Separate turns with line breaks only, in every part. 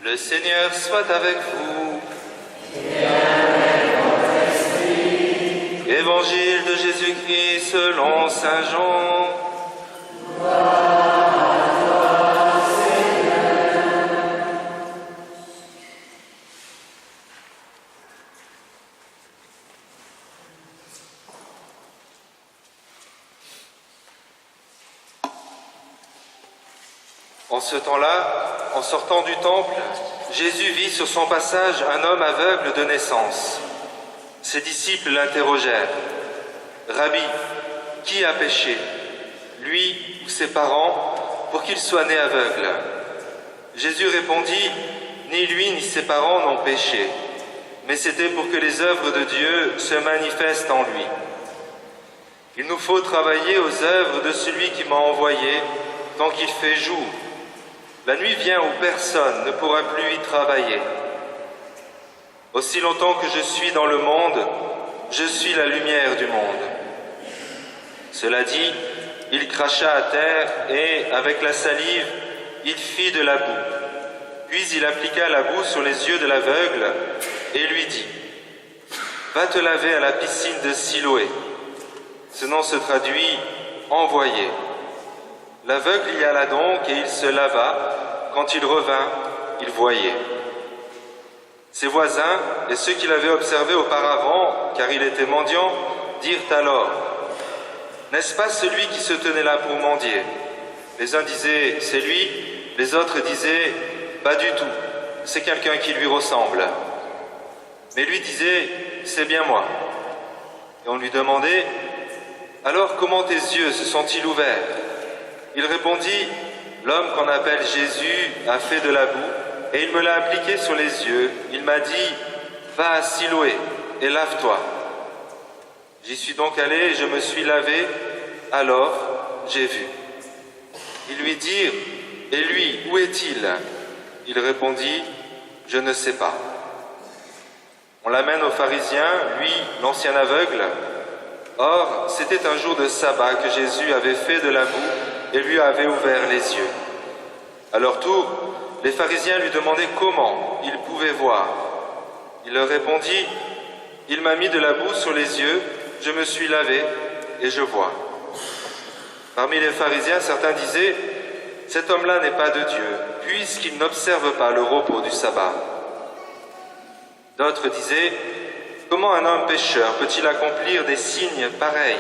Le Seigneur soit avec vous.
Et avec votre esprit.
Évangile de Jésus-Christ selon saint Jean.
Gloire à toi, Seigneur.
En ce temps-là, en sortant du temple, Jésus vit sur son passage un homme aveugle de naissance. Ses disciples l'interrogèrent. « Rabbi, qui a péché, lui ou ses parents, pour qu'il soit né aveugle ?» Jésus répondit, « Ni lui ni ses parents n'ont péché, mais c'était pour que les œuvres de Dieu se manifestent en lui. Il nous faut travailler aux œuvres de celui qui m'a envoyé tant qu'il fait jour. La nuit vient où personne ne pourra plus y travailler. Aussi longtemps que je suis dans le monde, je suis la lumière du monde. » Cela dit, il cracha à terre et, avec la salive, il fit de la boue. Puis il appliqua la boue sur les yeux de l'aveugle et lui dit, « Va te laver à la piscine de Siloé. » Ce nom se traduit « envoyé ». L'aveugle y alla donc et il se lava. Quand il revint, il voyait. Ses voisins et ceux qui l'avaient observé auparavant, car il était mendiant, dirent alors, « N'est-ce pas celui qui se tenait là pour mendier ?» Les uns disaient, « C'est lui », les autres disaient, « Pas du tout, c'est quelqu'un qui lui ressemble. » Mais lui disait, « C'est bien moi. » Et on lui demandait, « Alors comment tes yeux se sont-ils ouverts ?» Il répondit, « L'homme qu'on appelle Jésus a fait de la boue et il me l'a appliqué sur les yeux. Il m'a dit, « Va à Siloé et lave-toi. » J'y suis donc allé et je me suis lavé, alors j'ai vu. Ils lui dirent, « Et lui, où est-il » Il répondit, « Je ne sais pas. » On l'amène aux pharisiens, lui, l'ancien aveugle. Or, c'était un jour de sabbat que Jésus avait fait de la boue et lui avait ouvert les yeux. À leur tour, les pharisiens lui demandaient comment il pouvait voir. Il leur répondit, « Il m'a mis de la boue sur les yeux, je me suis lavé et je vois. » Parmi les pharisiens, certains disaient, « Cet homme-là n'est pas de Dieu, puisqu'il n'observe pas le repos du sabbat. » D'autres disaient, « Comment un homme pécheur peut-il accomplir des signes pareils ?»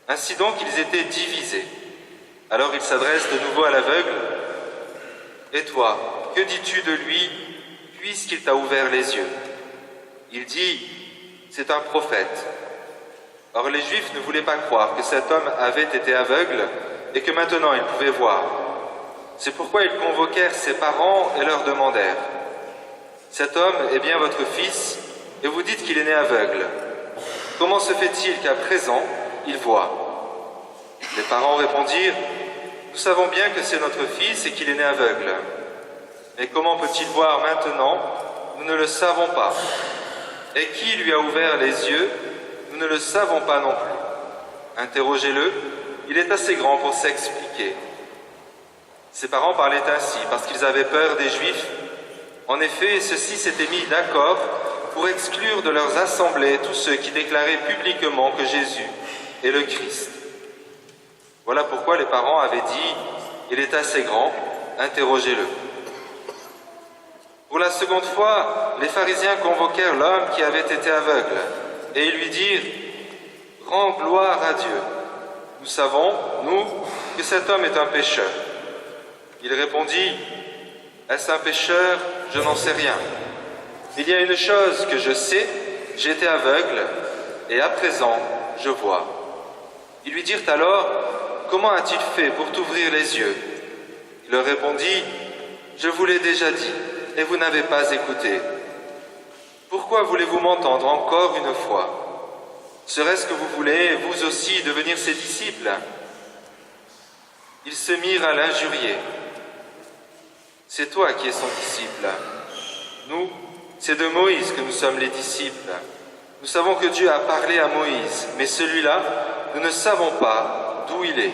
Ainsi donc, ils étaient divisés. Alors il s'adresse de nouveau à l'aveugle. « Et toi, que dis-tu de lui, puisqu'il t'a ouvert les yeux ?» Il dit, « C'est un prophète. » Or les Juifs ne voulaient pas croire que cet homme avait été aveugle et que maintenant il pouvait voir. C'est pourquoi ils convoquèrent ses parents et leur demandèrent, « Cet homme est bien votre fils, et vous dites qu'il est né aveugle. Comment se fait-il qu'à présent, il voit ?» Les parents répondirent, « Nous savons bien que c'est notre fils et qu'il est né aveugle. Mais comment peut-il voir maintenant? Nous ne le savons pas. Et qui lui a ouvert les yeux? Nous ne le savons pas non plus. Interrogez-le, il est assez grand pour s'expliquer. » Ses parents parlaient ainsi parce qu'ils avaient peur des Juifs. En effet, ceux-ci s'étaient mis d'accord pour exclure de leurs assemblées tous ceux qui déclaraient publiquement que Jésus est le Christ. Voilà pourquoi les parents avaient dit « Il est assez grand, interrogez-le. » Pour la seconde fois, les pharisiens convoquèrent l'homme qui avait été aveugle et ils lui dirent « Rends gloire à Dieu. Nous savons, nous, que cet homme est un pécheur. » Il répondit « Est-ce un pécheur? Je n'en sais rien. Il y a une chose que je sais, j'étais aveugle et à présent je vois. » Ils lui dirent alors « Comment a-t-il fait pour t'ouvrir les yeux ?» Il leur répondit « Je vous l'ai déjà dit et vous n'avez pas écouté. Pourquoi voulez-vous m'entendre encore une fois? Serait-ce que vous voulez, vous aussi, devenir ses disciples ?» Ils se mirent à l'injurier. « C'est toi qui es son disciple. Nous, c'est de Moïse que nous sommes les disciples. Nous savons que Dieu a parlé à Moïse, mais celui-là, nous ne savons pas d'où il est. »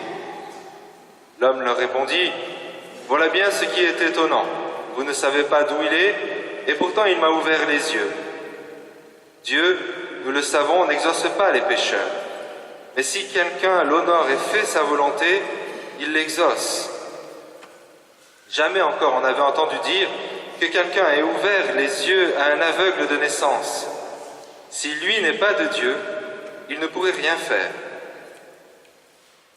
L'homme leur répondit, « Voilà bien ce qui est étonnant. vous ne savez pas d'où il est, et pourtant il m'a ouvert les yeux. Dieu, nous le savons, n'exauce pas les pécheurs. Mais si quelqu'un l'honore et fait sa volonté, il l'exauce. Jamais encore on avait entendu dire que quelqu'un ait ouvert les yeux à un aveugle de naissance. Si lui n'est pas de Dieu, il ne pourrait rien faire.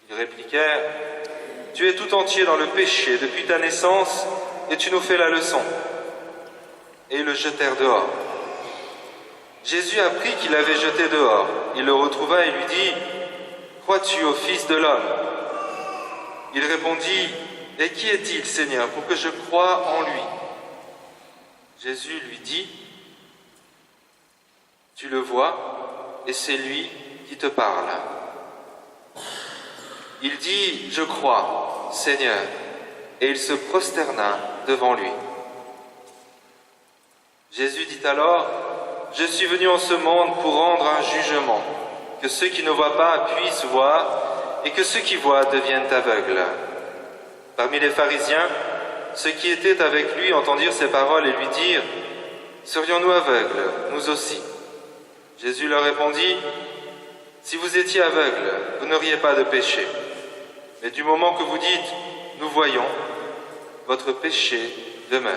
Ils répliquèrent, « Tu es tout entier dans le péché depuis ta naissance, et tu nous fais la leçon. » Et ils le jetèrent dehors. Jésus apprit qu'il l'avait jeté dehors. Il le retrouva et lui dit, « Crois-tu au Fils de l'homme » Il répondit, « Et qui est-il, Seigneur, pour que je croie en lui » Jésus lui dit, « Tu le vois, et c'est lui qui te parle. » Il dit, « Je crois, Seigneur » et il se prosterna devant lui. Jésus dit alors, « Je suis venu en ce monde pour rendre un jugement, que ceux qui ne voient pas puissent voir, et que ceux qui voient deviennent aveugles. » Parmi les pharisiens, ceux qui étaient avec lui entendirent ces paroles et lui dirent, « Serions-nous aveugles, nous aussi ?» Jésus leur répondit, « Si vous étiez aveugles, vous n'auriez pas de péché. Mais du moment que vous dites, « Nous voyons », votre péché demeure. »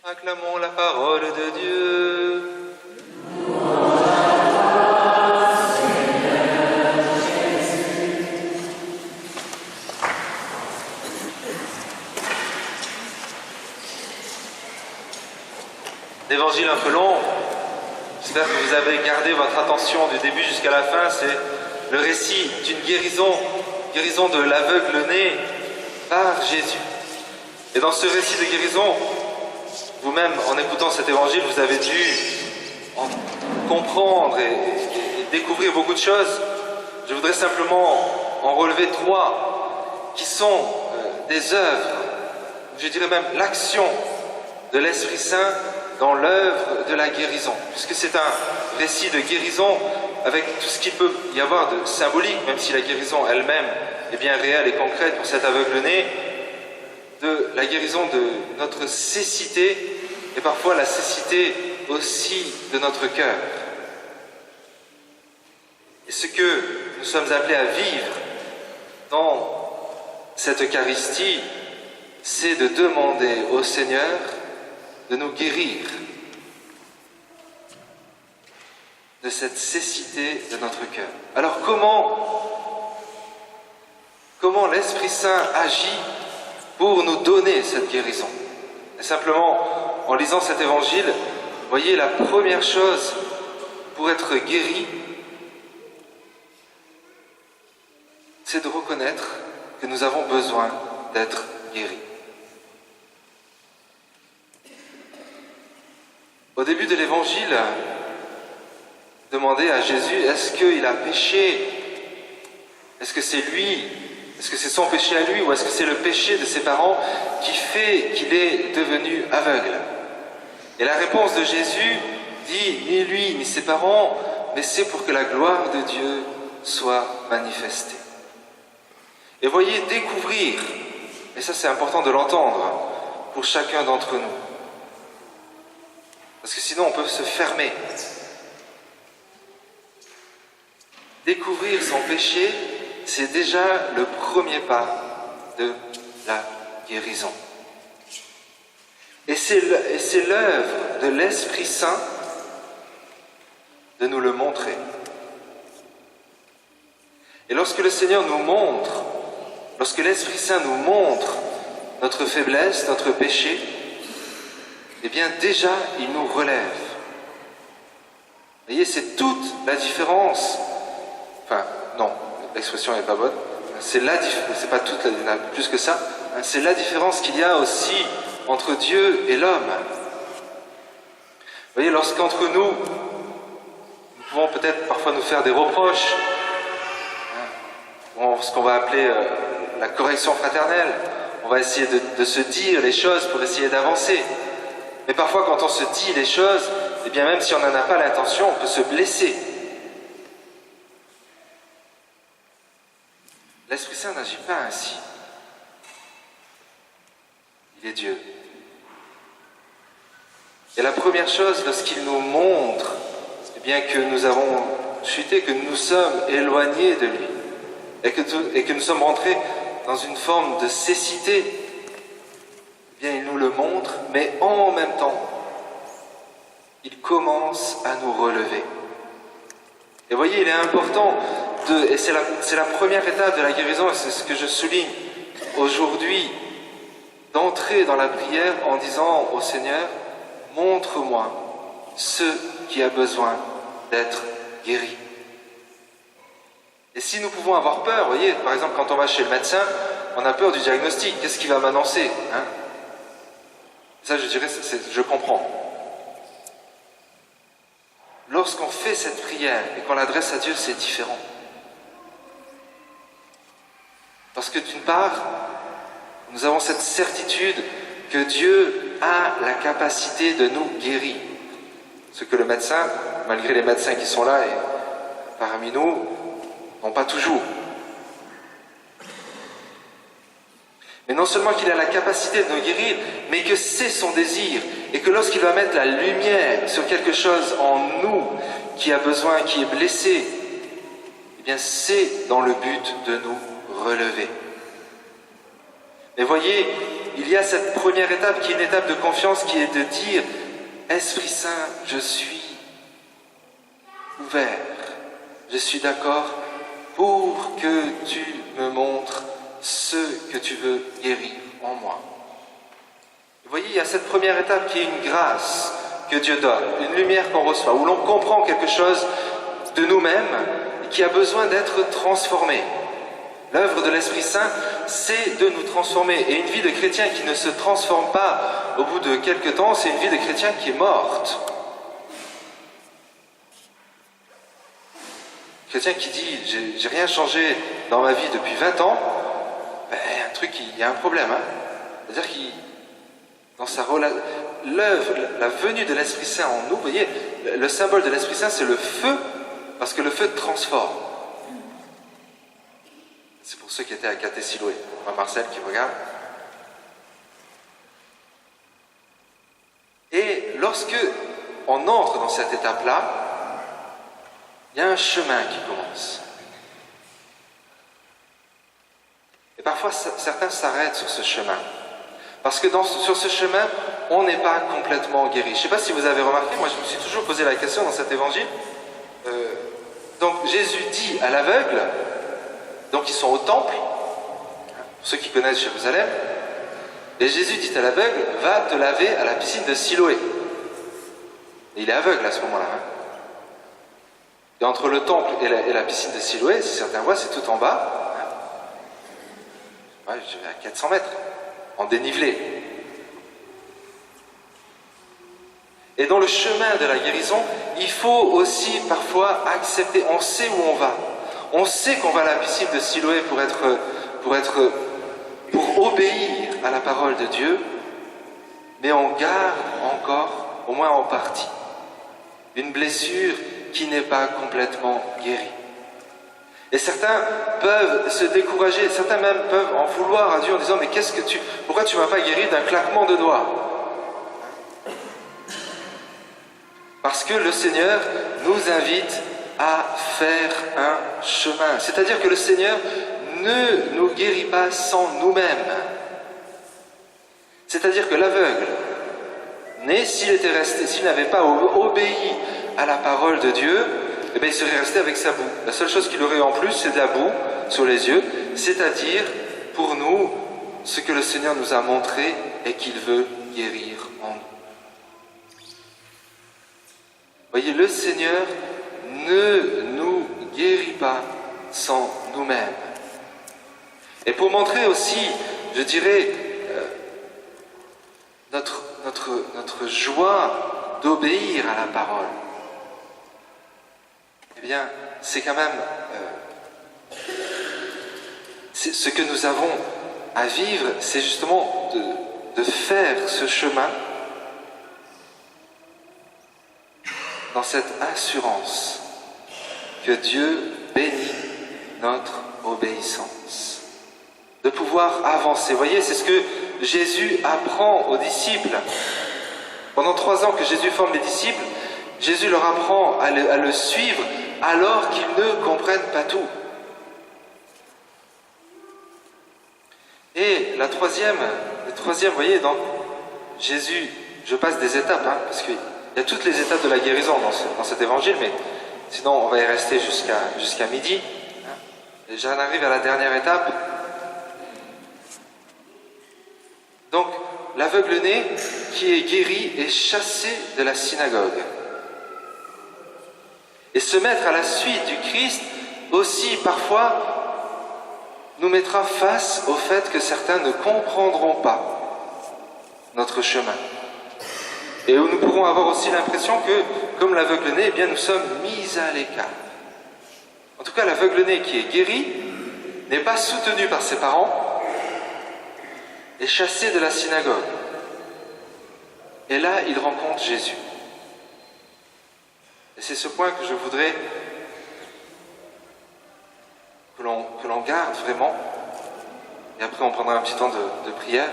Acclamons la parole de Dieu. L'évangile un peu long, j'espère que vous avez gardé votre attention du début jusqu'à la fin, c'est le récit d'une guérison de l'aveugle-né par Jésus. Et dans ce récit de guérison, vous-même, en écoutant cet évangile, vous avez dû en comprendre et découvrir beaucoup de choses. Je voudrais simplement en relever 3 qui sont des œuvres, je dirais même l'action de l'Esprit Saint dans l'œuvre de la guérison. Puisque c'est un récit de guérison avec tout ce qu'il peut y avoir de symbolique, même si la guérison elle-même est bien réelle et concrète pour cet aveugle-né, de la guérison de notre cécité et parfois la cécité aussi de notre cœur. Et ce que nous sommes appelés à vivre dans cette Eucharistie, c'est de demander au Seigneur de nous guérir de cette cécité de notre cœur. Alors comment l'Esprit Saint agit pour nous donner cette guérison? Et simplement, en lisant cet évangile, voyez, la première chose pour être guéri, c'est de reconnaître que nous avons besoin d'être guéris. Au début de l'évangile, demandez à Jésus, est-ce qu'il a péché? Est-ce que c'est lui? Est-ce que c'est son péché à lui? Ou est-ce que c'est le péché de ses parents qui fait qu'il est devenu aveugle? Et la réponse de Jésus dit, ni lui, ni ses parents, mais c'est pour que la gloire de Dieu soit manifestée. Et voyez, découvrir, et ça c'est important de l'entendre pour chacun d'entre nous, parce que sinon on peut se fermer. Découvrir son péché, c'est déjà le premier pas de la guérison. Et c'est l'œuvre de l'Esprit Saint de nous le montrer. Et lorsque le Seigneur nous montre, lorsque l'Esprit Saint nous montre notre faiblesse, notre péché, eh bien déjà il nous relève. Vous voyez, c'est toute la différence. Enfin, non, l'expression n'est pas bonne. C'est pas toute, il y en a plus que ça. C'est la différence qu'il y a aussi entre Dieu et l'homme. Vous voyez, lorsqu'entre nous pouvons peut-être parfois nous faire des reproches, ce qu'on va appeler la correction fraternelle, on va essayer de se dire les choses pour essayer d'avancer. Mais parfois, quand on se dit les choses, eh bien même si on n'en a pas l'intention, on peut se blesser. L'Esprit Saint n'agit pas ainsi. il est Dieu. Et la première chose, lorsqu'il nous montre, eh bien que nous avons chuté, que nous sommes éloignés de lui, et que nous sommes rentrés dans une forme de cécité, eh bien il nous le montre, mais en même temps, il commence à nous relever. Et vous voyez, il est important et c'est la première étape de la guérison, et c'est ce que je souligne aujourd'hui, d'entrer dans la prière en disant au Seigneur, montre-moi ce qui a besoin d'être guéri. Et si nous pouvons avoir peur, vous voyez, par exemple quand on va chez le médecin, on a peur du diagnostic, qu'est-ce qu'il va m'annoncer, hein? Ça je dirais, je comprends. Lorsqu'on fait cette prière et qu'on l'adresse à Dieu, c'est différent. Parce que d'une part, nous avons cette certitude que Dieu a la capacité de nous guérir. Ce que le médecin, malgré les médecins qui sont là et parmi nous, n'ont pas toujours. Mais non seulement qu'il a la capacité de nous guérir, mais que c'est son désir. Et que lorsqu'il va mettre la lumière sur quelque chose en nous qui a besoin, qui est blessé, eh bien c'est dans le but de nous relever. Mais voyez, il y a cette première étape qui est une étape de confiance, qui est de dire « Esprit Saint, je suis ouvert, je suis d'accord pour que tu me montres ce que tu veux guérir en moi. » Vous voyez, il y a cette première étape qui est une grâce que Dieu donne, une lumière qu'on reçoit, où l'on comprend quelque chose de nous-mêmes et qui a besoin d'être transformé. L'œuvre de l'Esprit Saint, c'est de nous transformer. Et une vie de chrétien qui ne se transforme pas au bout de quelques temps, c'est une vie de chrétien qui est morte. Chrétien qui dit « j'ai rien changé dans ma vie depuis 20 ans », ben, il y a un problème. Hein. C'est-à-dire qu'il dans sa l'œuvre, la venue de l'Esprit Saint en nous, vous voyez, le symbole de l'Esprit Saint, c'est le feu, parce que le feu transforme. C'est pour ceux qui étaient à Caté-Siloé. Marcel qui regarde. Et lorsque on entre dans cette étape-là, il y a un chemin qui commence. Et parfois, certains s'arrêtent sur ce chemin. Parce que sur ce chemin, on n'est pas complètement guéri. Je ne sais pas si vous avez remarqué, moi je me suis toujours posé la question dans cet évangile. Donc Jésus dit à l'aveugle, donc ils sont au temple, pour ceux qui connaissent Jérusalem, et Jésus dit à l'aveugle, va te laver à la piscine de Siloé. Et il est aveugle à ce moment-là. Hein. Et entre le temple et la piscine de Siloé, si certains voient, c'est tout en bas. Ouais, je vais à 400 mètres. En dénivelé. Et dans le chemin de la guérison, il faut aussi parfois accepter, on sait où on va. On sait qu'on va à la piscine de Siloé pour obéir à la parole de Dieu, mais on garde encore, au moins en partie, une blessure qui n'est pas complètement guérie. Et certains peuvent se décourager, certains même peuvent en vouloir à Dieu en disant « Mais pourquoi tu ne m'as pas guéri d'un claquement de doigts ?» Parce que le Seigneur nous invite à faire un chemin. C'est-à-dire que le Seigneur ne nous guérit pas sans nous-mêmes. C'est-à-dire que l'aveugle, s'il n'avait pas obéi à la parole de Dieu, eh bien, il serait resté avec sa boue. La seule chose qu'il aurait en plus, c'est de la boue sur les yeux, c'est-à-dire, pour nous, ce que le Seigneur nous a montré et qu'il veut guérir en nous. Voyez, le Seigneur ne nous guérit pas sans nous-mêmes. Et pour montrer aussi, je dirais, notre joie d'obéir à la parole, eh bien, c'est quand même ce que nous avons à vivre, c'est justement de faire ce chemin dans cette assurance que Dieu bénit notre obéissance, de pouvoir avancer. Vous voyez, c'est ce que Jésus apprend aux disciples. Pendant 3 ans que Jésus forme les disciples, Jésus leur apprend à le suivre alors qu'ils ne comprennent pas tout. Et le troisième, vous voyez, donc Jésus, je passe des étapes, parce qu'il y a toutes les étapes de la guérison dans cet évangile, mais sinon on va y rester jusqu'à midi. Et j'en arrive à la dernière étape. Donc, l'aveugle-né qui est guéri est chassé de la synagogue. Et se mettre à la suite du Christ aussi parfois nous mettra face au fait que certains ne comprendront pas notre chemin. Et où nous pourrons avoir aussi l'impression que, comme l'aveugle-né, eh bien nous sommes mis à l'écart. En tout cas, l'aveugle-né qui est guéri n'est pas soutenu par ses parents, est chassé de la synagogue. Et là, il rencontre Jésus. Et c'est ce point que je voudrais que l'on garde vraiment. Et après, on prendra un petit temps de prière.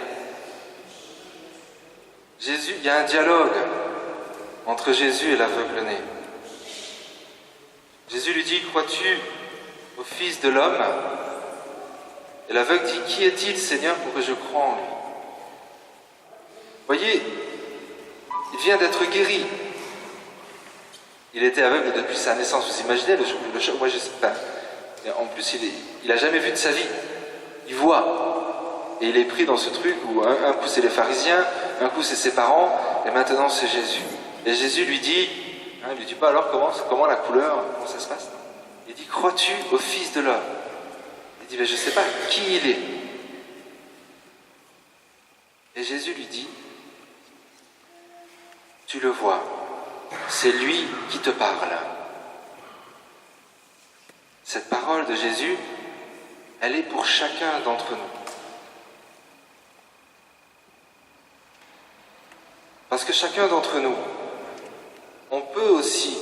Jésus, il y a un dialogue entre Jésus et l'aveugle-né. Jésus lui dit, crois-tu au Fils de l'homme? Et l'aveugle dit, qui est-il, Seigneur, pour que je croie en lui? Vous voyez, il vient d'être guéri. Il était aveugle depuis sa naissance. Vous imaginez le choc? Moi, je sais pas. Et en plus, il n'a jamais vu de sa vie. Il voit. Et il est pris dans ce truc où un coup c'est les pharisiens, un coup c'est ses parents, et maintenant c'est Jésus. Et Jésus lui dit, il lui dit pas alors comment la couleur, comment ça se passe? Il dit, crois-tu au Fils de l'homme? Il dit, mais je ne sais pas qui il est. Et Jésus lui dit, tu le vois, c'est lui qui te parle. Cette parole de Jésus, elle est pour chacun d'entre nous. Parce que chacun d'entre nous, on peut aussi,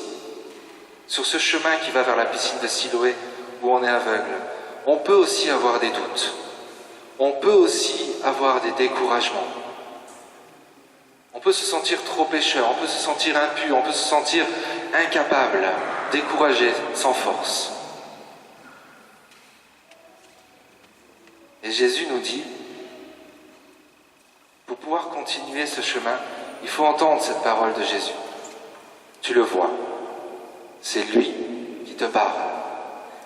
sur ce chemin qui va vers la piscine de Siloé, où on est aveugle, on peut aussi avoir des doutes. On peut aussi avoir des découragements. On peut se sentir trop pécheur, on peut se sentir impur, on peut se sentir incapable, découragé, sans force. Et Jésus nous dit, pour pouvoir continuer ce chemin, il faut entendre cette parole de Jésus. Tu le vois, c'est lui qui te parle.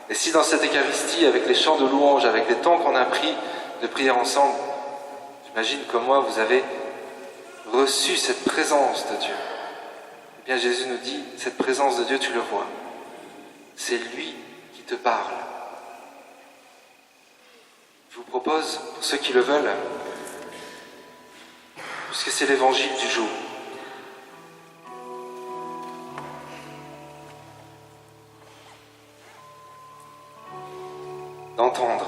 Et si dans cette Eucharistie, avec les chants de louange, avec les temps qu'on a pris de prier ensemble, j'imagine comme moi vous avez reçu cette présence de Dieu. Eh bien Jésus nous dit, cette présence de Dieu tu le vois, c'est lui qui te parle. Je vous propose, pour ceux qui le veulent, puisque c'est l'évangile du jour, d'entendre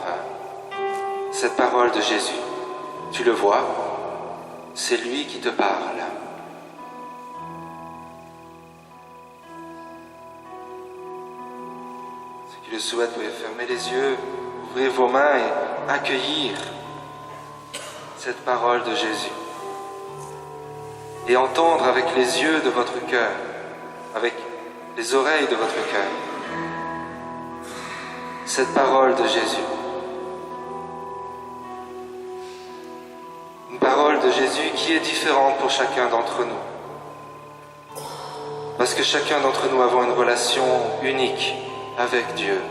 cette parole de Jésus. Tu le vois, c'est lui qui te parle. Ceux qui le souhaitent, vous pouvez fermer les yeux, ouvrir vos mains et accueillir cette parole de Jésus. Et entendre avec les yeux de votre cœur, avec les oreilles de votre cœur, cette parole de Jésus. Une parole de Jésus qui est différente pour chacun d'entre nous. Parce que chacun d'entre nous avons une relation unique avec Dieu.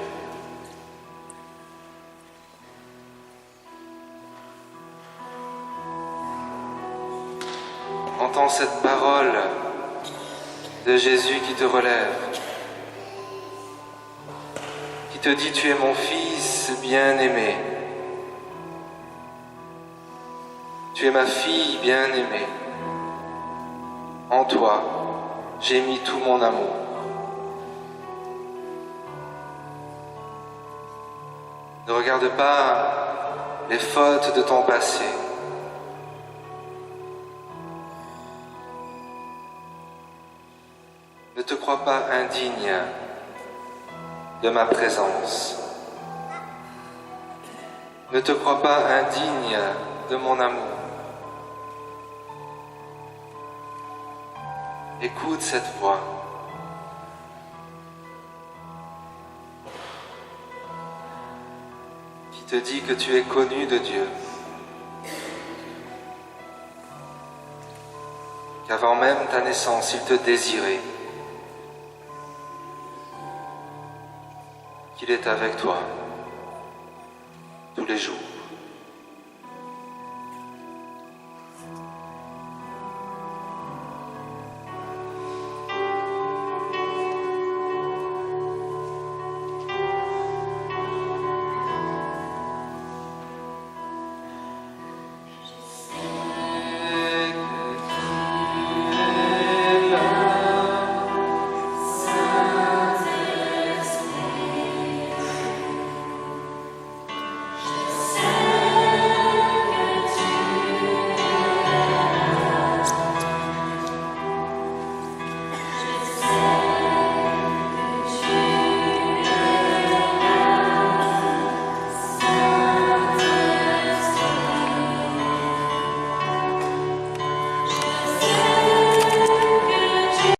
Entends cette parole de Jésus qui te relève, qui te dit, tu es mon fils bien-aimé. Tu es ma fille bien-aimée. En toi, j'ai mis tout mon amour. Ne regarde pas les fautes de ton passé. Ne te crois pas indigne de ma présence. Ne te crois pas indigne de mon amour. Écoute cette voix. Qui te dit que tu es connu de Dieu. Qu'avant même ta naissance, il te désirait. Qu'il est avec toi tous les jours.